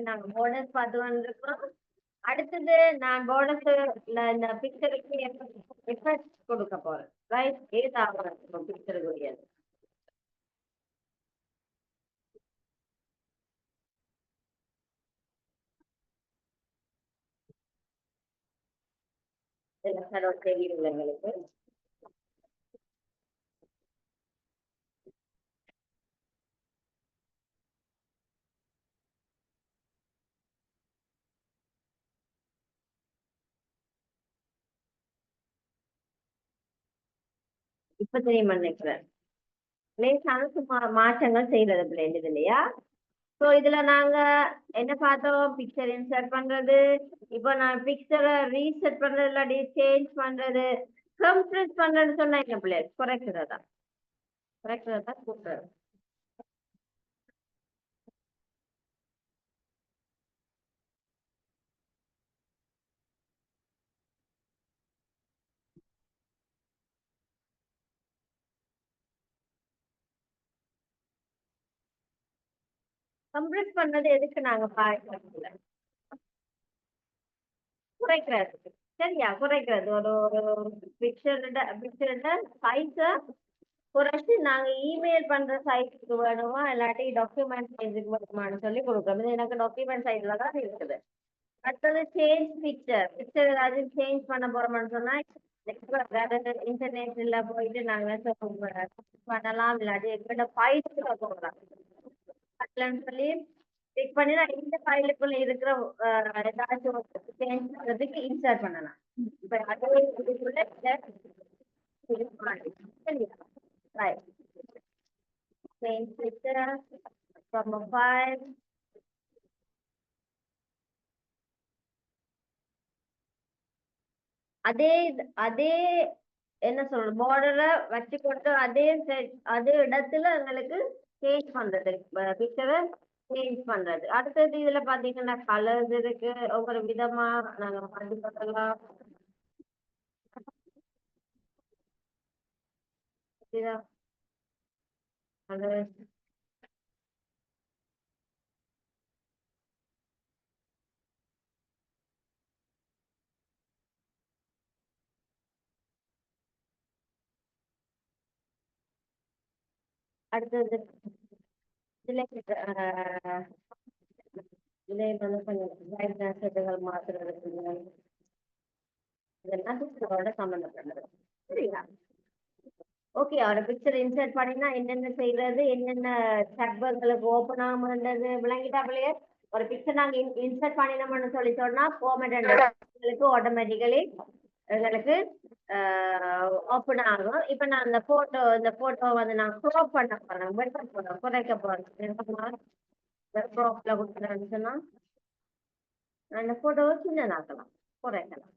நாங்க போனஸ் பார்த்து வந்திருக்கோம். அடுத்தது நான் போனஸ் இந்த பிக்சருக்கு எஃபெக்ட் கொடுக்க போறேன். ரைட், ஏதாவது பிக்சருக்குரியது. தெரியும் எங்களுக்கு. இப்ப தெரியுமா நினைக்கிறேன். லேசான மாற்றங்கள் செய்யறது பிள்ளைங்க இல்லையா? ஸோ இதுல நாங்க என்ன பார்த்தோம்? பிக்சர் இன்சர்ட் பண்றது. இப்போ நான் பிக்சரை ரீசெட் பண்றது, இல்லாட்டி சேஞ்ச் பண்றது, கம்ப்ரஸ் பண்றதுன்னு சொன்னா என்ன பிள்ளை? குறைக்கிறதா கூட்டுறது. கம்ப்ரஸ் பண்ணது எதுக்கு நாங்க பார்க்கல? குறைக்கிறதுக்கு. சரியா, குறைக்கிறது. ஒரு ஒரு பிக்சரோட சைஸ குறைச்சு நாங்க இமெயில் பண்ற சைஸுக்கு வேணுமா இல்லாட்டி டாக்குமெண்ட் சைஸுக்கு வேணுமான்னு சொல்லி கொடுக்குறோம். இது எனக்கு டாக்குமெண்ட் சைஸ்ல தான் இருக்குது. அடுத்தது சேஞ்ச் பிக்சர் ஏதாவது சேஞ்ச் பண்ண போறோம்னு சொன்னா இன்டர்நெட்ல போயிட்டு நாங்க பண்ணலாம், இல்லாட்டி எங்கிட்ட ஃபைல்ஸ்ல போகலாம். சொல்லி கிளிக் பண்ணி நான் இந்த ஃபைலுக்குள்ள இருக்கிற ஏதாச்சும் சேஞ்ச் பண்றதுக்கு இன்சர்ட் பண்ணலாம். இப்ப அதே இதுக்குள்ள சரியா, right. Change picture from a file. அதே அதே என்ன சொல்ற பார்டரை வச்சுக்கொண்டு அதே இடத்துல எங்களுக்கு சேஞ்ச் பண்றது, பிக்சரை சேஞ்ச் பண்றது. அடுத்தது இதுல பாத்தீங்கன்னா கலர்ஸ் இருக்கு, ஒவ்வொரு விதமா நாங்க மாற்றி பண்ணலாம். கலர்ஸ் அடுத்தது இதுல வந்து கொஞ்சம் மாத்துறதுக்கு இதெல்லாம் பிக்சரோட சம்பந்தப்பட்டது. சரியா, ஓகே. ஒரு பிக்சர் இன்சர்ட் பண்ணினா என்னென்ன செய்யறது, என்னென்ன டேக்களுக்கு ஓப்பன் ஆகும்ன்றது விளங்கிட்டா பிள்ளைய? ஒரு பிக்சர் நாங்க இன்சர்ட் பண்ணினோம்னு சொல்லி சொன்னா ஃபார்மேட் ஆட்டோமேட்டிக்கலி எங்களுக்கு ஓப்பன் ஆகும். இப்ப நான் இந்த போட்டோ வந்து நான் க்ராப் பண்ண போறேன், குறைக்க போறேன். க்ராப்ல கொடுக்குறேன்னு சொன்னா நான் இந்த போட்டோவை சின்னதாக்கலாம், குறைக்கலாம்.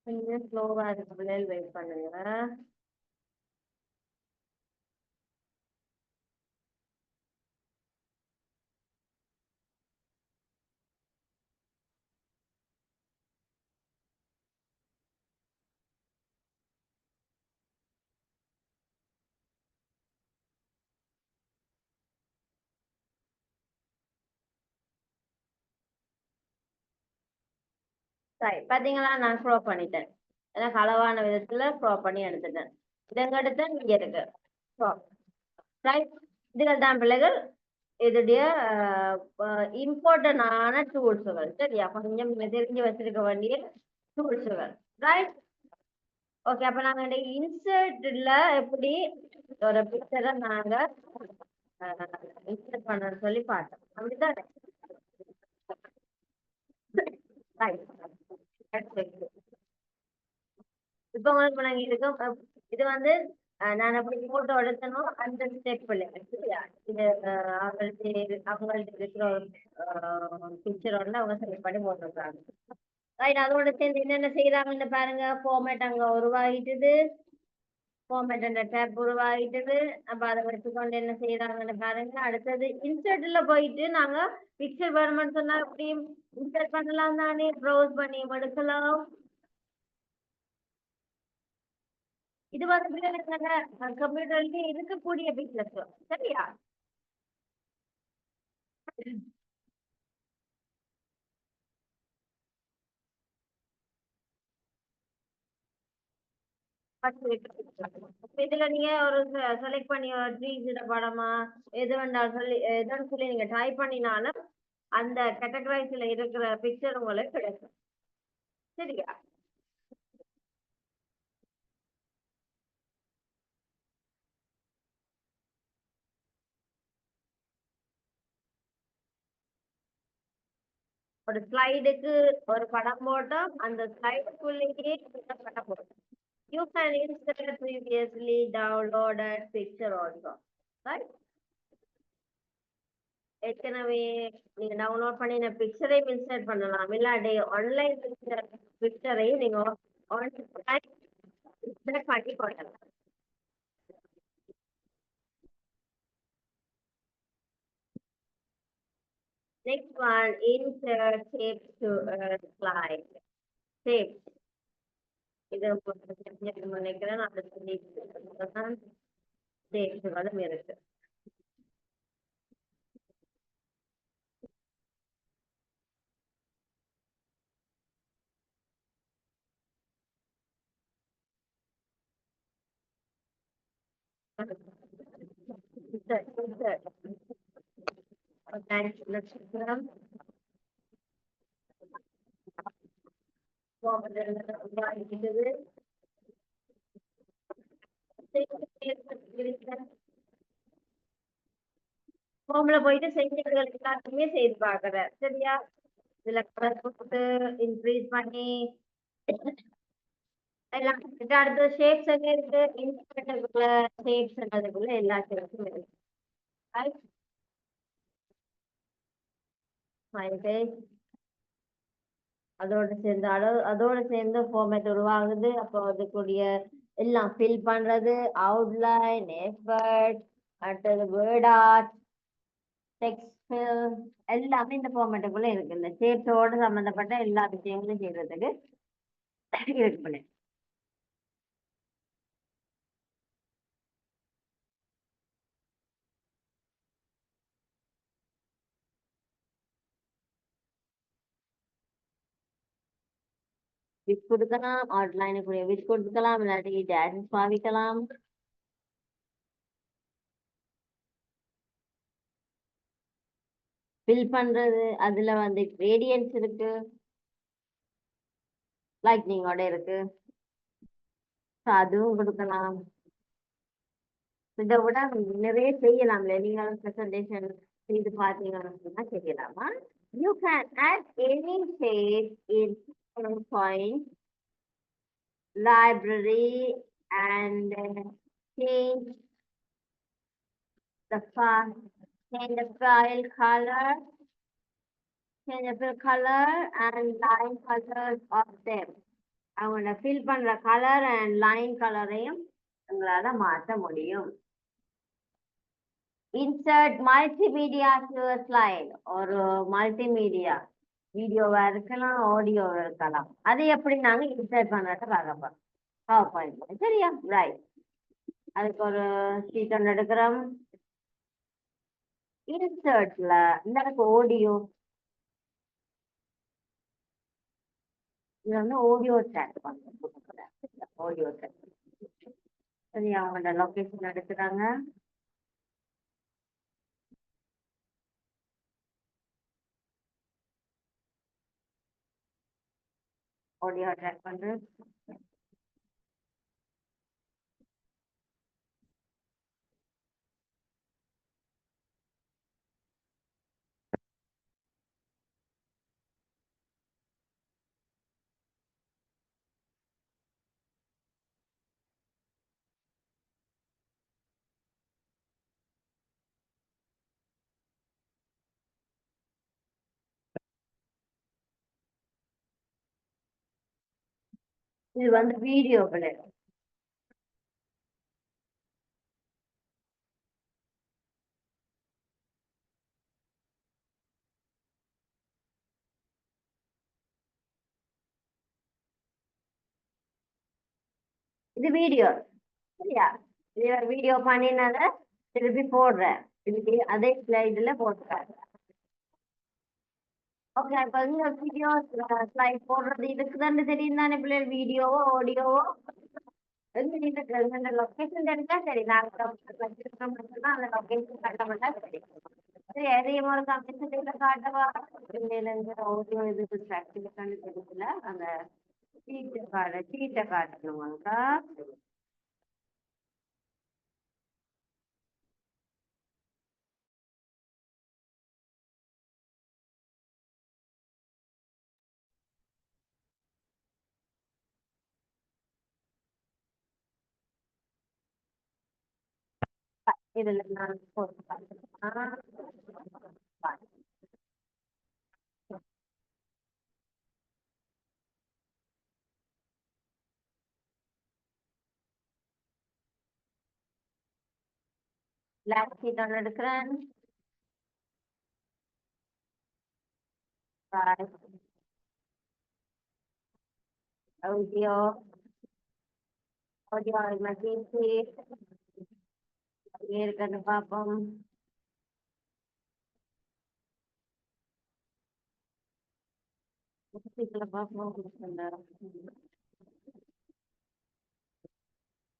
கொஞ்சம் ஸ்லோவா இருக்கு பிள்ளைகள், வெயிட் பண்ணுங்க. சரி, பாத்தீங்களா? நான் க்ராப் பண்ணிட்டேன். எனக்கு அளவான விதத்துல க்ராப் பண்ணி எடுத்துட்டேன். இதங்க எடுத்து இங்க இருக்கு crop. Right? இதுல தான் பிள்ளைகள் இதுடைய இம்பார்ட்டன்டான டூல்ஸுகள். சரியா, கொஞ்சம் நீங்க தெரிஞ்சு வச்சிருக்க வேண்டிய டூல்ஸுகள். Right, okay. அப்ப நாங்க இந்த இன்சர்ட்ல எப்படி ஒரு பிக்சரை நாங்க இன்சர்ட் பண்ணணும்னு சொல்லி பார்த்தோம். அப்படித்தானே? இப்ப உங்களுக்கு நாங்க இருக்கோம். இது வந்து நான் எப்படி போட்டோ எடுத்தனும் அந்த ஸ்டெப் இல்லைங்க. சரியா, இது அவங்கள்ட்ட இருக்கிற ஒரு பிக்சர் வந்து அவங்க செலக்ட் பண்ணி போட்டிருக்காங்க. ரைட், அதோட சேர்ந்து என்னென்ன செய்யறாங்கன்னு பாருங்க. ஃபார்மேட் அங்க உருவாகிட்டுது, ஃபார்மேட் அந்த டேப் உருவாகிட்டது. அப்ப அதை வச்சுக்கொண்டு என்ன செய்யறாங்கன்னு பாருங்க. அடுத்தது இன்சர்ட்ல போயிட்டு நாங்க பிக்சர் வேணும்னு சொன்னா எப்படி இன்சர்ட் பண்ணலாம் தானே, ப்ரௌஸ் பண்ணி எடுக்கலாம். இது வந்து கம்ப்யூட்டர்லயே இருக்கக்கூடிய பிசினஸ் சரியா? இதுல நீங்க ஒரு செலக்ட் பண்ணி ட்ரீஸ் படமா எது வேண்டாம் சொல்லி எதுன்னு சொல்லி நீங்க டைப் பண்ணினாலும் அந்த கேட்டகரைஸ்ல இருக்கிற பிக்சர் உங்களுக்கு கிடைக்கும் சரியா? ஒரு ஸ்லைடுக்கு ஒரு படம் போட்டோம் அந்த ஸ்லைடுக்குள்ளேயே படம் போட்டோம். You can insert previously downloaded picture also. Right? ஏற்கனவே நீங்க டவுன்லோட் பண்ணின பிக்சரையும் இன்சர்ட் பண்ணலாம் இல்லாட்டி ஆன்லைன் பிக்சரையும் நீங்க இன்சர்ட் பண்ணி போடலாம். Next one, insert shape to slide. Shape. இது நினைக்கிறேன் அதை சொல்லி ஷேப்ஸ்களும் இருக்கு. நட்சத்திரம் ஹோம்ல போயிட்டு செஞ்சவர்கள் எல்லாத்தையுமே செய்து பாக்குற சரியா? இதுல கலர் போட்டு இன்க்ரீஸ் பண்ணி எல்லாம் அடுத்த ஷேப்ஸ் எங்க இருக்கு இன்ஸ்ட்ருமெண்ட்டுக்குள்ள ஷேப்ஸ் அதுக்குள்ள எல்லா ஷேப்ஸும் இருக்கு. அதோட சேர்ந்து அதோட சேர்ந்து ஃபார்மேட் உருவாகுது. அப்போ அதுக்குரிய எல்லாம் ஃபில் பண்றது அவுட்லைன் எஃபர்ட் அடுத்தது வேர்ட் ஆர்ட் டெக்ஸ்ட் ஃபில் எல்லாமே இந்த ஃபார்மேட்டுக்குள்ள இருக்கு. இந்த ஷேப்ஸோட சம்பந்தப்பட்ட எல்லா விஷயங்களும் செய்யறதுக்கு இருக்கு பண்ணு. வித் கொடுக்கலாம் அவுட்லைனுக்குரிய வித் கொடுக்கலாம் இல்லாட்டி டேஷஸ் பாவிக்கலாம். ஃபில் பண்றது அதுல வந்து கிரேடியன்ஸ் இருக்கு லைட்னிங்கோட இருக்கு அதுவும் கொடுக்கலாம். இதை விட நிறைய செய்யலாம்ல நீங்களும் பிரசன்டேஷன் செய்து பார்த்தீங்கன்னா செய்யலாமா? You can add any shape in PowerPoint library and change the file, change the file color, change the file color and line colors of them. அவங்கள ஃபில் பண்ற கலர் அண்ட் லைன் கலரையும் உங்களால மாற்ற முடியும். இன்சர்ட் மல்டிமீடியா டு ஸ்லைட் ஒரு multimedia வீடியோவா இருக்கலாம் ஆடியோவா இருக்கலாம். அது எப்படி நாங்க இன்சர்ட் பண்றத பார்க்க போறோம் சரியா? ரைட். அதுக்கு ஒரு ஷீட் ஒன்று எடுக்கிறோம். இன்சர்ட்ல இந்த ஆடியோ இது வந்து ஆடியோ ட்ராக் பண்ணுறோம். ஆடியோ ட்ராக் சரி அவங்களோட லொகேஷன் எடுக்கிறாங்க. ஆடியோ ட்ராக் பண்றது இது வந்து வீடியோ கிடையாது. இது வீடியோ சரியா? வீடியோ பண்ணினத திருப்பி போடுறேன். திருப்பி அதே ஸ்லைடுல போட்டுறேன். ஓகே, இப்ப இந்த வீடியோ ஸ்லைட் போடுறது இருக்குதான்னு தெரியும் தானே பிள்ளைகள், வீடியோவோ ஆடியோவோ எங்க லொகேஷன் தெரிஞ்சா சரி. நாங்க அந்த லொகேஷன் கட்டப்பட்டா சரி. சரி, எதையும் ஒரு கம்ப்யூட்டர் காட்டவா? இருந்து ஆடியோ இதுக்கு ப்ராக்டிஸ் தெரியல. அந்த சீட்டை காட்டணுமாக்கா? இதுல நான் போட்டு காட்டுறேன். பிளாக் ஷீட் ஒன்று எடுக்கிறேன். ஆடியோ ஆடியோ பேசி இருக்கிறது பார்ப்போம். பார்ப்போம்.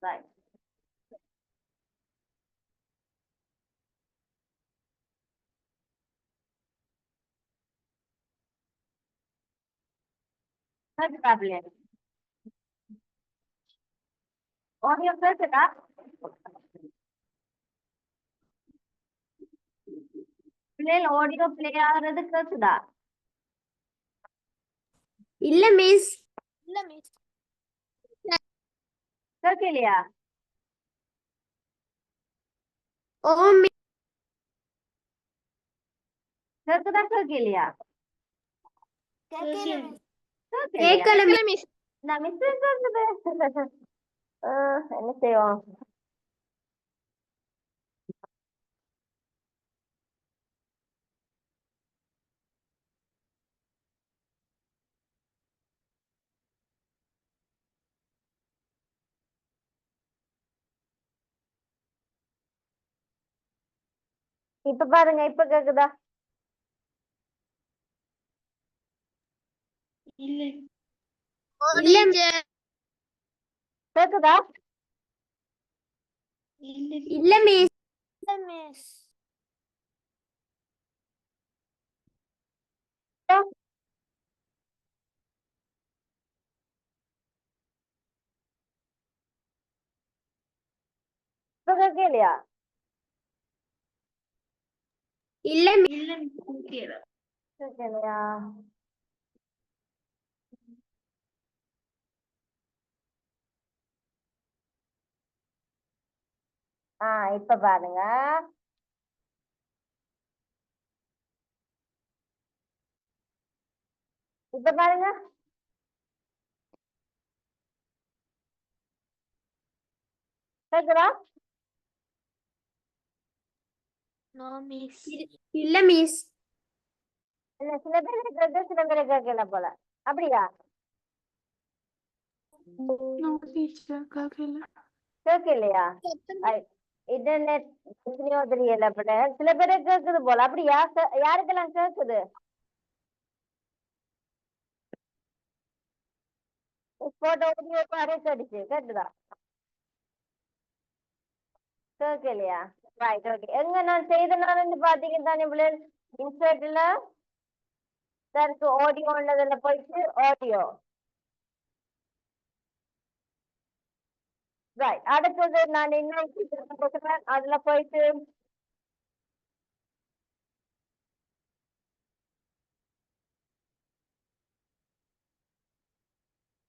Right. ஆடியோ கேக்குதா? பிள்ளைகள் ஆடியோ பிளே ஆகுறது கேக்குதா? இல்ல மிஸ். கேட்கலையா? ஓ மிஸ். கேக்குதா கேட்கலையா? கேக்கல மிஸ். நான் மிஸ் கேக்குது. என்ன செய்வோம்? இப்ப பாருங்க, இப்ப கேக்குதா? இல்ல கேக்குதா? இல்ல மிஸ். இப்ப கேட்கலையா? இல்ல கேட்கலையா? இப்ப பாருங்க. இப்ப பாருங்க. கேக்குதா? இல்ல மிஸ். இல்ல, சில பேர் கேட்க, சில பேர் கேட்கல போல. அப்படியா? கேட்கலையா? இன்டர்நெட் எத்தனையோ தெரியல போல. சில பேர் கேக்குது போல. அப்படியா? யாருக்கெல்லாம் கேக்குது? போட்டோ வீடியோ அரேஞ்ச் அடிச்சு கேக்குதா? கேட்கலையா? Right, okay. எங்க நான் செய்தனால பாத்தீங்க தானே பிள்ளைகள், இன்சர்ட்ல இருக்கு ஆடியோ உள்ளதுல போயிட்டு ஆடியோ. ரைட், அடுத்தது நான் என்ன கொடுக்குறேன், அதுல போயிட்டு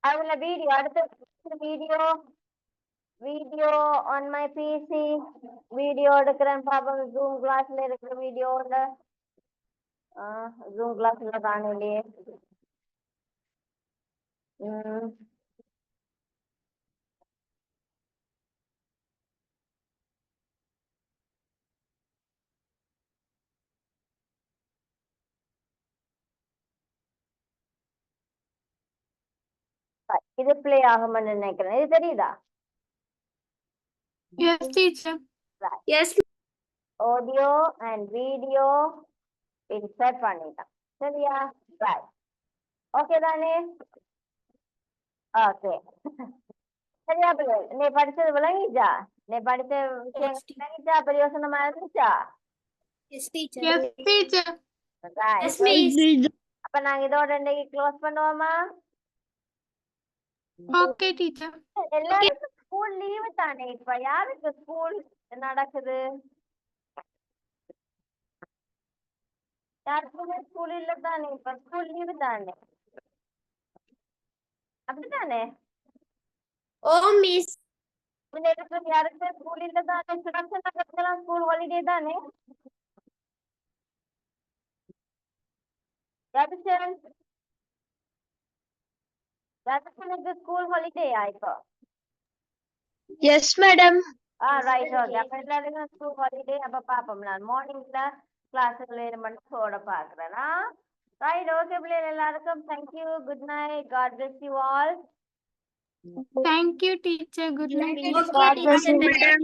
அதுல வீடியோ, அடுத்த video video on my PC video எடுக்கிறேன் பாப்போம். ஜூம் கிளாஸ்ல இருக்கிற வீடியோல ஜூம் கிளாஸ்ல காணலையே. இது பிளே ஆகும்னு நினைக்கிறேன். இது தெரியுதா? Yes, teacher. Right. Yes. Audio and video insert பண்ணிட்டேன். சரியா? ரைட். ஓகே தானே? ஓகே. சரியா பிள்ளை? நீ படிச்சது விளங்கிச்சா? நீ படிச்ச விஷயம் விளங்கிச்சா? பிரயோசனமா இருந்துச்சா? Yes, teacher. Yes, teacher. Right. Yes, miss. அப்ப நாங்க இதோட இன்னைக்கு க்ளோஸ் பண்ணுவோமா? Okay, teacher. எல்லாருக்கும் ஸ்கூல் லீவு தானே இப்ப? யாருக்கு ஸ்கூல் நடக்குது? யாருக்குமே ஸ்கூல் இல்ல தானே இப்ப? ஸ்கூல் லீவு தானே, அப்படித்தானே? Oh, miss. பிள்ளைகளுக்கு யாருக்குமே ஸ்கூல் இல்ல தானே? ஸ்டூடெண்ட்ஸ் எல்லாம் ஸ்கூல் ஹாலிடே தானே? யாருக்கு ஸ்கூல் ஹாலிடேயா இப்போ? Yes, madam. ரைட். ஓகே. அப்ப எல்லாருக்கும் ஸ்கூல் ஹாலிடே. அப்ப பாப்போம். நான் மார்னிங்ல கிளாஸுக்குள்ள 7 மணிக்கு போட பாக்குறேன்னா. ரைட். ஓகே பிள்ளைகள் எல்லாருக்கும் thank you. Good night. God bless you all. Thank you, teacher. Good night. God bless you, madam.